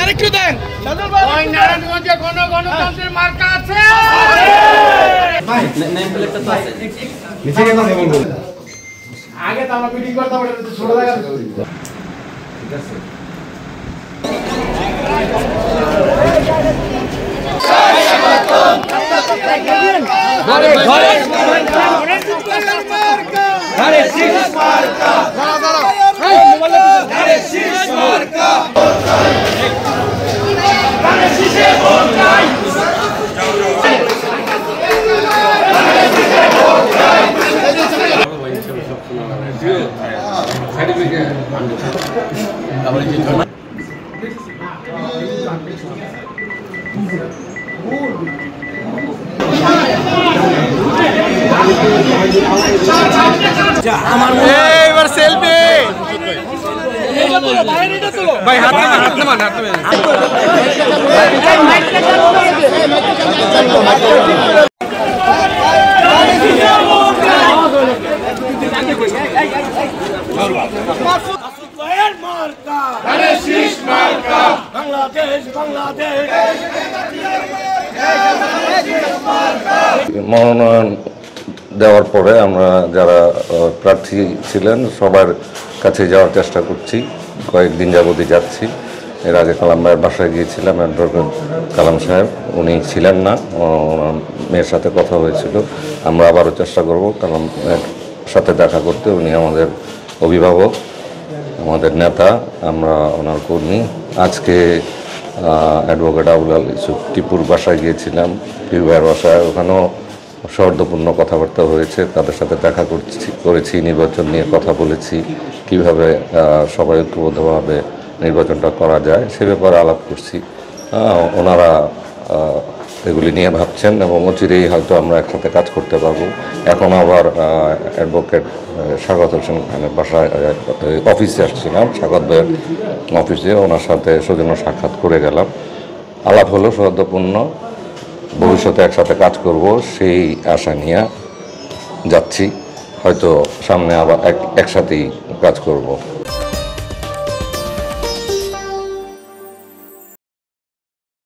আরেকটু দেন ওই নারায়ণগঞ্জে গণতন্ত্রের মার্কা আছে ভাই নেম প্লেটটা তো আছে নিচে কেন বলবো আগে তো আমরা মিটিং করতাম ওটা তো ছোট জায়গা ঠিক আছে ঘরে ঘরে ঘরে শীষ মার্কা দাঁড়া ঘরে শীষ মার্কা ঘরে শীষে ভোট চাই এবার সেলফি ভাই হাত নামান মনোনয়ন দেওয়ার পরে আমরা যারা প্রার্থী ছিলেন সবার কাছে যাওয়ার চেষ্টা করছি, কয়েকদিন যাবতই যাচ্ছি। এর আগে কালাম ভাইয়ের বাসায় গিয়েছিলাম, অ্যাডভোকেট কালাম সাহেব উনি ছিলেন না, ওনার মেয়ের সাথে কথা হয়েছিল। আমরা আবারও চেষ্টা করব কালাম ভাইয়ের সাথে দেখা করতে। উনি আমাদের অভিভাবক, আমাদের নেতা, আমরা ওনার কর্মী। আজকে অ্যাডভোকেট আবুল আল ইউসুফ টিপুর বাসায় গিয়েছিলাম, টিপু ভাইয়ের বাসায়, ওখানেও সৌহার্দ্যপূর্ণ কথাবার্তা হয়েছে। তাদের সাথে দেখা করেছি, নির্বাচন নিয়ে কথা বলেছি, কিভাবে সবাই ঐক্যবদ্ধভাবে নির্বাচনটা করা যায় সে ব্যাপারে আলাপ করছি। ওনারা এগুলি নিয়ে ভাবছেন এবং অচিরেই হয়তো আমরা একসাথে কাজ করতে পারবো। এখন আবার অ্যাডভোকেট স্বাগত হোসেন খানের বাসায় অফিসে আসছিলাম, স্বাগত ভাইয়ের অফিসে, ওনার সাথে সৌজন্য সাক্ষাৎ করে গেলাম। আলাপ হলো সৌহার্দ্যপূর্ণ, ভবিষ্যতে একসাথে কাজ করব সেই আশা নিয়ে যাচ্ছি। হয়তো সামনে আবার একসাথেই কাজ করব।